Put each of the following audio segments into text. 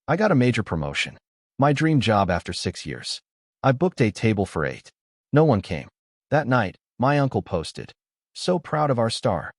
I got a major promotion. My dream job after 6 years. I booked a table for 8. No one came. That night, my uncle posted, "So proud of our star."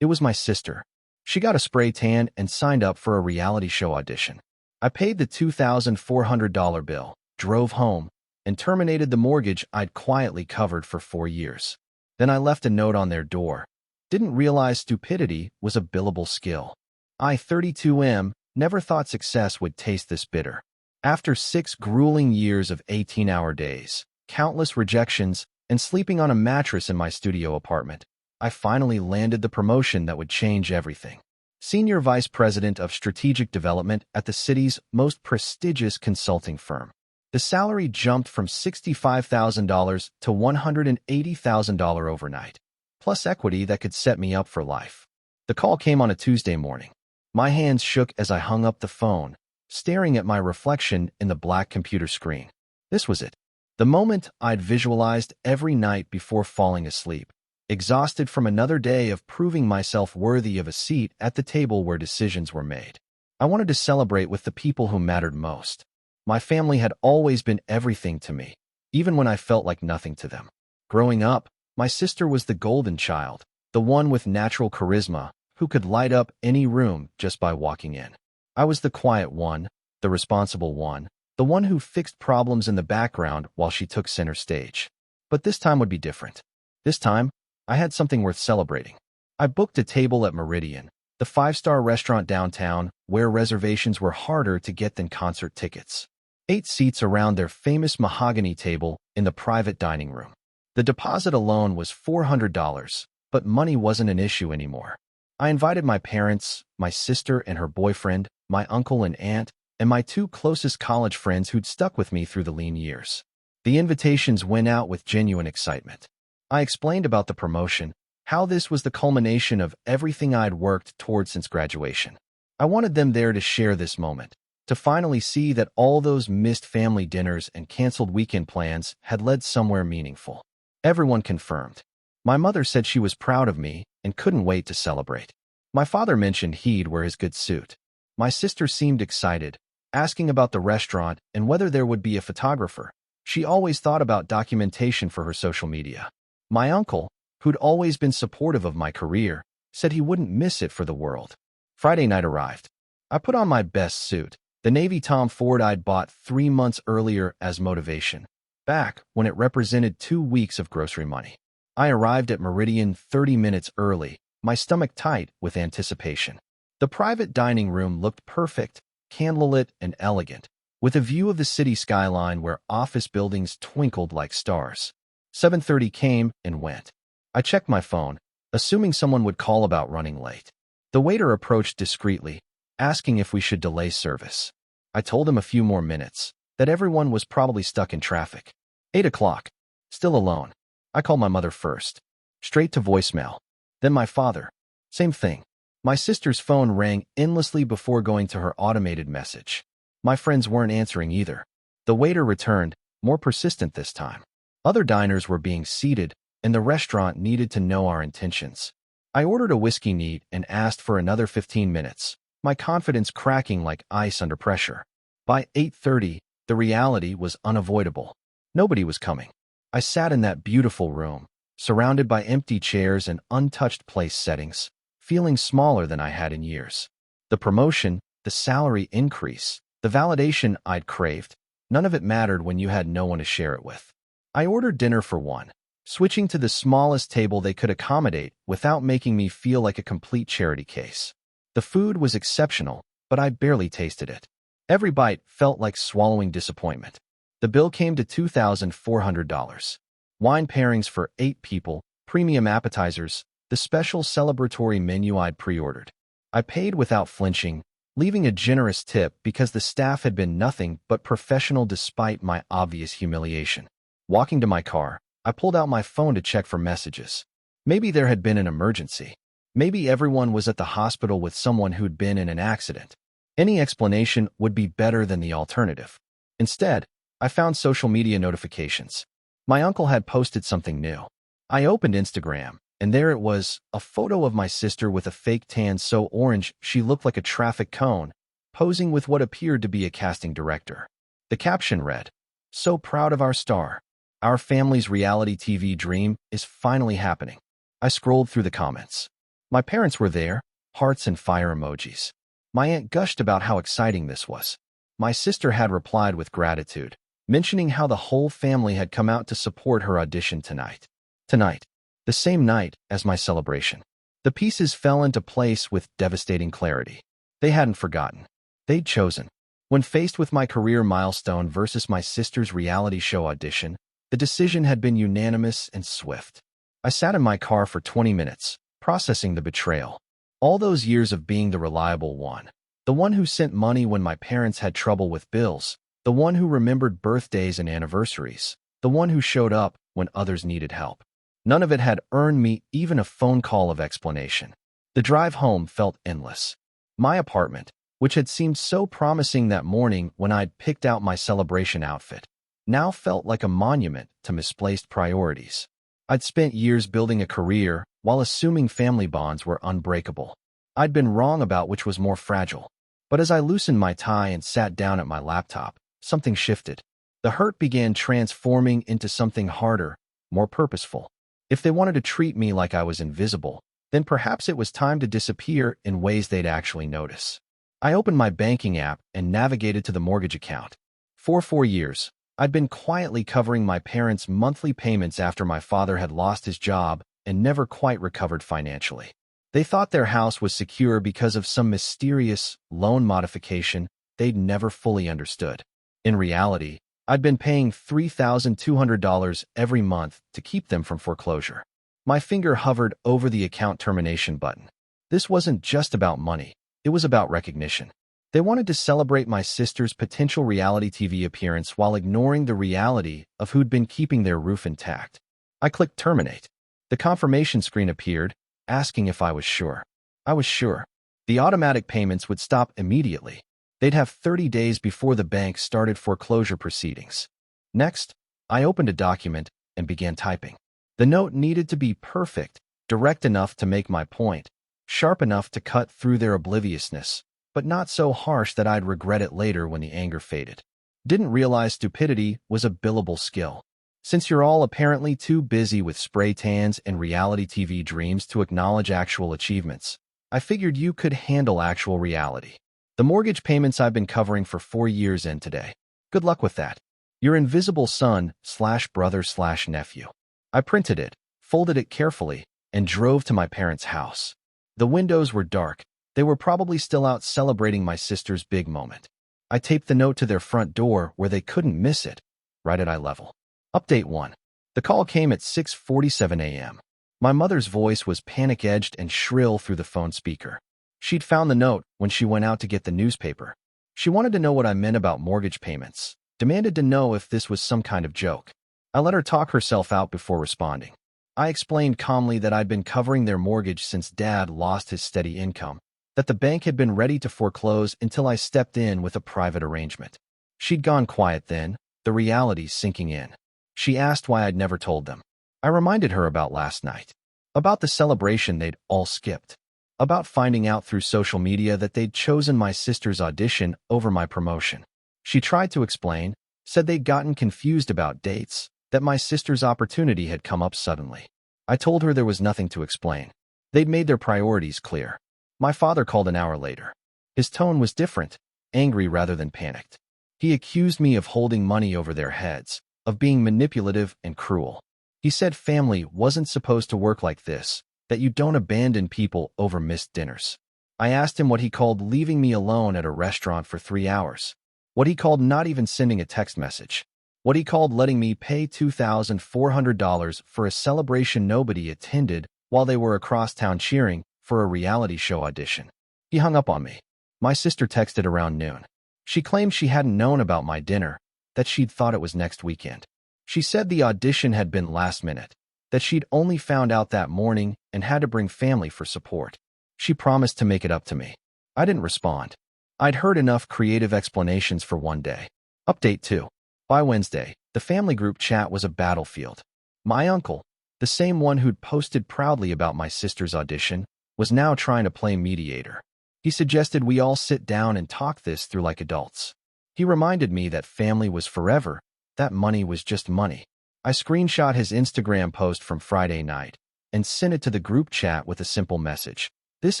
It was my sister. She got a spray tan and signed up for a reality show audition. I paid the $2,400 bill, drove home, and terminated the mortgage I'd quietly covered for 4 years. Then I left a note on their door. Didn't realize stupidity was a billable skill. I, 32M, never thought success would taste this bitter. After 6 grueling years of 18-hour days, countless rejections, and sleeping on a mattress in my studio apartment, I finally landed the promotion that would change everything. Senior Vice President of Strategic Development at the city's most prestigious consulting firm. The salary jumped from $65,000 to $180,000 overnight, plus equity that could set me up for life. The call came on a Tuesday morning. My hands shook as I hung up the phone, staring at my reflection in the black computer screen. This was it. The moment I'd visualized every night before falling asleep, exhausted from another day of proving myself worthy of a seat at the table where decisions were made. I wanted to celebrate with the people who mattered most. My family had always been everything to me, even when I felt like nothing to them. Growing up, my sister was the golden child, the one with natural charisma, who could light up any room just by walking in. I was the quiet one, the responsible one, the one who fixed problems in the background while she took center stage. But this time would be different. This time, I had something worth celebrating. I booked a table at Meridian, the 5-star restaurant downtown, where reservations were harder to get than concert tickets. 8 seats around their famous mahogany table in the private dining room. The deposit alone was $400, but money wasn't an issue anymore. I invited my parents, my sister and her boyfriend, my uncle and aunt, and my 2 closest college friends who'd stuck with me through the lean years. The invitations went out with genuine excitement. I explained about the promotion, how this was the culmination of everything I'd worked toward since graduation. I wanted them there to share this moment, to finally see that all those missed family dinners and canceled weekend plans had led somewhere meaningful. Everyone confirmed. My mother said she was proud of me and couldn't wait to celebrate. My father mentioned he'd wear his good suit. My sister seemed excited, asking about the restaurant and whether there would be a photographer. She always thought about documentation for her social media. My uncle, who'd always been supportive of my career, said he wouldn't miss it for the world. Friday night arrived. I put on my best suit, the navy Tom Ford I'd bought 3 months earlier as motivation, back when it represented 2 weeks of grocery money. I arrived at Meridian 30 minutes early, my stomach tight with anticipation. The private dining room looked perfect, candlelit and elegant, with a view of the city skyline where office buildings twinkled like stars. 7:30 came and went. I checked my phone, assuming someone would call about running late. The waiter approached discreetly, asking if we should delay service. I told him a few more minutes, that everyone was probably stuck in traffic. 8 o'clock. Still alone. I called my mother first. Straight to voicemail. Then my father. Same thing. My sister's phone rang endlessly before going to her automated message. My friends weren't answering either. The waiter returned, more persistent this time. Other diners were being seated, and the restaurant needed to know our intentions. I ordered a whiskey neat and asked for another 15 minutes, my confidence cracking like ice under pressure. By 8:30, the reality was unavoidable. Nobody was coming. I sat in that beautiful room, surrounded by empty chairs and untouched place settings, feeling smaller than I had in years. The promotion, the salary increase, the validation I'd craved, none of it mattered when you had no one to share it with. I ordered dinner for 1, switching to the smallest table they could accommodate without making me feel like a complete charity case. The food was exceptional, but I barely tasted it. Every bite felt like swallowing disappointment. The bill came to $2,400. Wine pairings for 8 people, premium appetizers, the special celebratory menu I'd pre-ordered. I paid without flinching, leaving a generous tip because the staff had been nothing but professional despite my obvious humiliation. Walking to my car, I pulled out my phone to check for messages. Maybe there had been an emergency. Maybe everyone was at the hospital with someone who'd been in an accident. Any explanation would be better than the alternative. Instead, I found social media notifications. My uncle had posted something new. I opened Instagram, and there it was, a photo of my sister with a fake tan so orange she looked like a traffic cone, posing with what appeared to be a casting director. The caption read, "So proud of our star. Our family's reality TV dream is finally happening." I scrolled through the comments. My parents were there, hearts and fire emojis. My aunt gushed about how exciting this was. My sister had replied with gratitude, mentioning how the whole family had come out to support her audition tonight. Tonight, the same night as my celebration. The pieces fell into place with devastating clarity. They hadn't forgotten. They'd chosen. When faced with my career milestone versus my sister's reality show audition, the decision had been unanimous and swift. I sat in my car for 20 minutes, processing the betrayal. All those years of being the reliable one. The one who sent money when my parents had trouble with bills. The one who remembered birthdays and anniversaries. The one who showed up when others needed help. None of it had earned me even a phone call of explanation. The drive home felt endless. My apartment, which had seemed so promising that morning when I'd picked out my celebration outfit, now felt like a monument to misplaced priorities. I'd spent years building a career while assuming family bonds were unbreakable. I'd been wrong about which was more fragile. But as I loosened my tie and sat down at my laptop, something shifted. The hurt began transforming into something harder, more purposeful. If they wanted to treat me like I was invisible, then perhaps it was time to disappear in ways they'd actually notice. I opened my banking app and navigated to the mortgage account. For 4 years, I'd been quietly covering my parents' monthly payments after my father had lost his job and never quite recovered financially. They thought their house was secure because of some mysterious loan modification they'd never fully understood. In reality, I'd been paying $3,200 every month to keep them from foreclosure. My finger hovered over the account termination button. This wasn't just about money. It was about recognition. They wanted to celebrate my sister's potential reality TV appearance while ignoring the reality of who'd been keeping their roof intact. I clicked terminate. The confirmation screen appeared, asking if I was sure. I was sure. The automatic payments would stop immediately. They'd have 30 days before the bank started foreclosure proceedings. Next, I opened a document and began typing. The note needed to be perfect, direct enough to make my point, sharp enough to cut through their obliviousness, but not so harsh that I'd regret it later when the anger faded. Didn't realize stupidity was a billable skill. Since you're all apparently too busy with spray tans and reality TV dreams to acknowledge actual achievements, I figured you could handle actual reality. The mortgage payments I've been covering for 4 years end today. Good luck with that. Your invisible son/brother/nephew. I printed it, folded it carefully, and drove to my parents' house. The windows were dark. They were probably still out celebrating my sister's big moment. I taped the note to their front door where they couldn't miss it, right at eye level. Update 1. The call came at 6:47 a.m. My mother's voice was panic-edged and shrill through the phone speaker. She'd found the note when she went out to get the newspaper. She wanted to know what I meant about mortgage payments, demanded to know if this was some kind of joke. I let her talk herself out before responding. I explained calmly that I'd been covering their mortgage since Dad lost his steady income, that the bank had been ready to foreclose until I stepped in with a private arrangement. She'd gone quiet then, the reality sinking in. She asked why I'd never told them. I reminded her about last night, about the celebration they'd all skipped, about finding out through social media that they'd chosen my sister's audition over my promotion. She tried to explain, said they'd gotten confused about dates, that my sister's opportunity had come up suddenly. I told her there was nothing to explain. They'd made their priorities clear. My father called an hour later. His tone was different, angry rather than panicked. He accused me of holding money over their heads, of being manipulative and cruel. He said family wasn't supposed to work like this, that you don't abandon people over missed dinners. I asked him what he called leaving me alone at a restaurant for 3 hours, what he called not even sending a text message, what he called letting me pay $2,400 for a celebration nobody attended while they were across town cheering for a reality show audition. He hung up on me. My sister texted around noon. She claimed she hadn't known about my dinner, that she'd thought it was next weekend. She said the audition had been last minute, that she'd only found out that morning and had to bring family for support. She promised to make it up to me. I didn't respond. I'd heard enough creative explanations for one day. Update 2. By Wednesday, the family group chat was a battlefield. My uncle, the same one who'd posted proudly about my sister's audition, was now trying to play mediator. He suggested we all sit down and talk this through like adults. He reminded me that family was forever, that money was just money. I screenshot his Instagram post from Friday night and sent it to the group chat with a simple message. This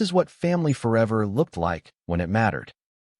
is what family forever looked like when it mattered.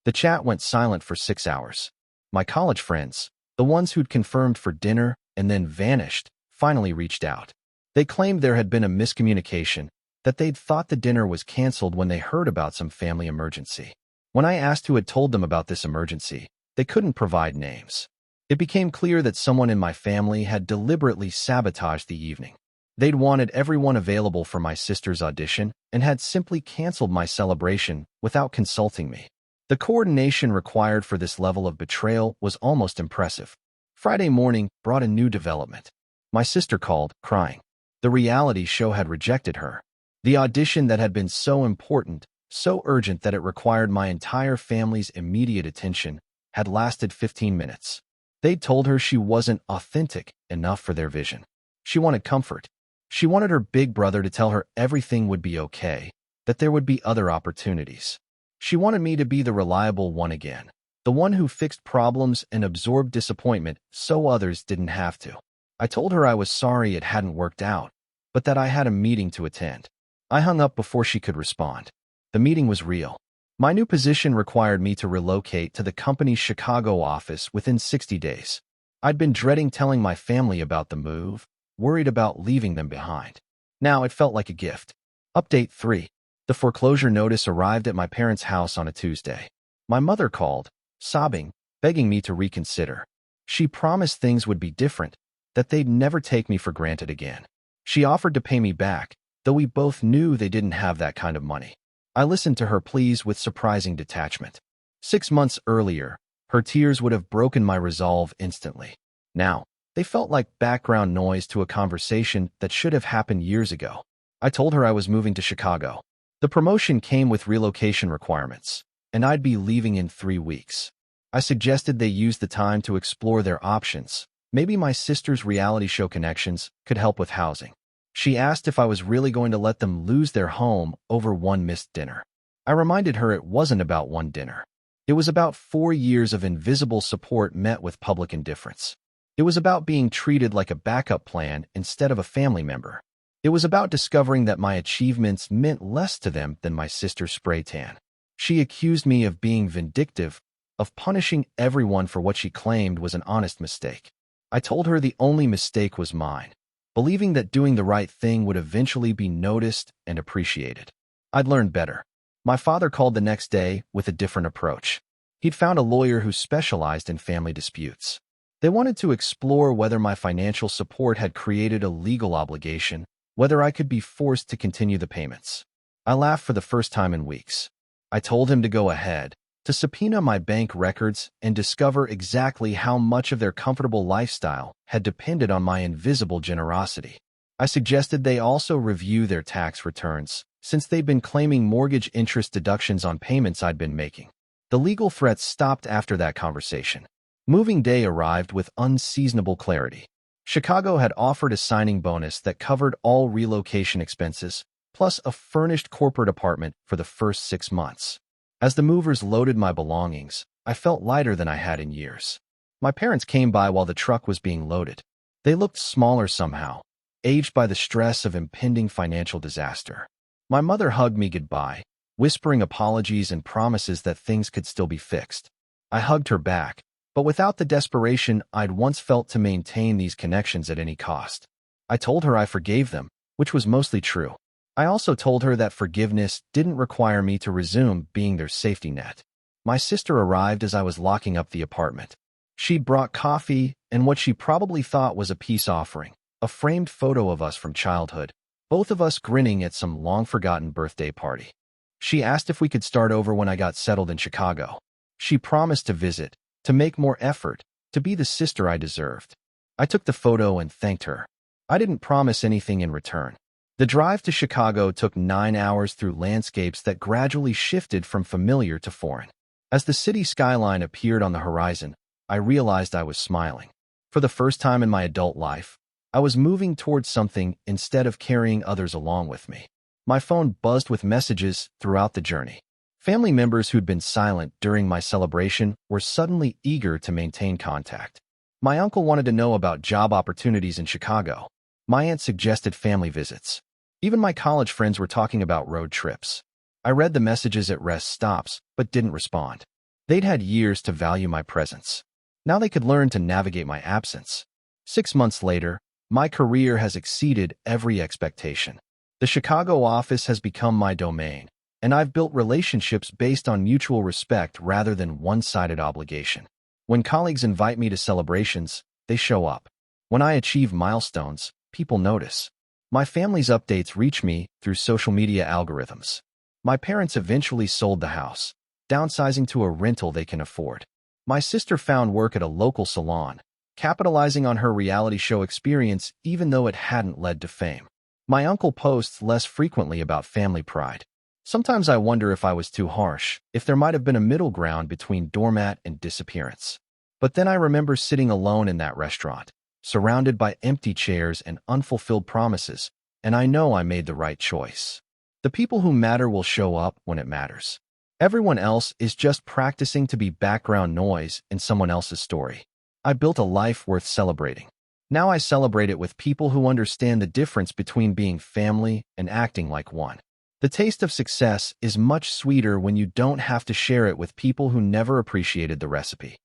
The chat went silent for 6 hours. My college friends, the ones who'd confirmed for dinner and then vanished, finally reached out. They claimed there had been a miscommunication, that they'd thought the dinner was canceled when they heard about some family emergency. When I asked who had told them about this emergency, they couldn't provide names. It became clear that someone in my family had deliberately sabotaged the evening. They'd wanted everyone available for my sister's audition and had simply canceled my celebration without consulting me. The coordination required for this level of betrayal was almost impressive. Friday morning brought a new development. My sister called, crying. The reality show had rejected her. The audition that had been so important, so urgent that it required my entire family's immediate attention, had lasted 15 minutes. They'd told her she wasn't authentic enough for their vision. She wanted comfort. She wanted her big brother to tell her everything would be okay, that there would be other opportunities. She wanted me to be the reliable one again, the one who fixed problems and absorbed disappointment so others didn't have to. I told her I was sorry it hadn't worked out, but that I had a meeting to attend. I hung up before she could respond. The meeting was real. My new position required me to relocate to the company's Chicago office within 60 days. I'd been dreading telling my family about the move, worried about leaving them behind. Now it felt like a gift. Update 3. The foreclosure notice arrived at my parents' house on a Tuesday. My mother called, sobbing, begging me to reconsider. She promised things would be different, that they'd never take me for granted again. She offered to pay me back, though we both knew they didn't have that kind of money. I listened to her pleas with surprising detachment. 6 months earlier, her tears would have broken my resolve instantly. Now, they felt like background noise to a conversation that should have happened years ago. I told her I was moving to Chicago. The promotion came with relocation requirements, and I'd be leaving in 3 weeks. I suggested they use the time to explore their options. Maybe my sister's reality show connections could help with housing. She asked if I was really going to let them lose their home over one missed dinner. I reminded her it wasn't about one dinner. It was about 4 years of invisible support met with public indifference. It was about being treated like a backup plan instead of a family member. It was about discovering that my achievements meant less to them than my sister's spray tan. She accused me of being vindictive, of punishing everyone for what she claimed was an honest mistake. I told her the only mistake was mine, believing that doing the right thing would eventually be noticed and appreciated. I'd learned better. My father called the next day with a different approach. He'd found a lawyer who specialized in family disputes. They wanted to explore whether my financial support had created a legal obligation, whether I could be forced to continue the payments. I laughed for the first time in weeks. I told him to go ahead, to subpoena my bank records and discover exactly how much of their comfortable lifestyle had depended on my invisible generosity. I suggested they also review their tax returns, since they'd been claiming mortgage interest deductions on payments I'd been making. The legal threats stopped after that conversation. Moving day arrived with unseasonable clarity. Chicago had offered a signing bonus that covered all relocation expenses, plus a furnished corporate apartment for the first 6 months. As the movers loaded my belongings, I felt lighter than I had in years. My parents came by while the truck was being loaded. They looked smaller somehow, aged by the stress of impending financial disaster. My mother hugged me goodbye, whispering apologies and promises that things could still be fixed. I hugged her back, but without the desperation I'd once felt to maintain these connections at any cost. I told her I forgave them, which was mostly true. I also told her that forgiveness didn't require me to resume being their safety net. My sister arrived as I was locking up the apartment. She'd brought coffee and what she probably thought was a peace offering, a framed photo of us from childhood, both of us grinning at some long-forgotten birthday party. She asked if we could start over when I got settled in Chicago. She promised to visit, to make more effort, to be the sister I deserved. I took the photo and thanked her. I didn't promise anything in return. The drive to Chicago took 9 hours through landscapes that gradually shifted from familiar to foreign. As the city skyline appeared on the horizon, I realized I was smiling. For the first time in my adult life, I was moving towards something instead of carrying others along with me. My phone buzzed with messages throughout the journey. Family members who'd been silent during my celebration were suddenly eager to maintain contact. My uncle wanted to know about job opportunities in Chicago. My aunt suggested family visits. Even my college friends were talking about road trips. I read the messages at rest stops, but didn't respond. They'd had years to value my presence. Now they could learn to navigate my absence. 6 months later, my career has exceeded every expectation. The Chicago office has become my domain, and I've built relationships based on mutual respect rather than one-sided obligation. When colleagues invite me to celebrations, they show up. When I achieve milestones, people notice. My family's updates reach me through social media algorithms. My parents eventually sold the house, downsizing to a rental they can afford. My sister found work at a local salon, capitalizing on her reality show experience even though it hadn't led to fame. My uncle posts less frequently about family pride. Sometimes I wonder if I was too harsh, if there might have been a middle ground between doormat and disappearance. But then I remember sitting alone in that restaurant, surrounded by empty chairs and unfulfilled promises, and I know I made the right choice. The people who matter will show up when it matters. Everyone else is just practicing to be background noise in someone else's story. I built a life worth celebrating. Now I celebrate it with people who understand the difference between being family and acting like one. The taste of success is much sweeter when you don't have to share it with people who never appreciated the recipe.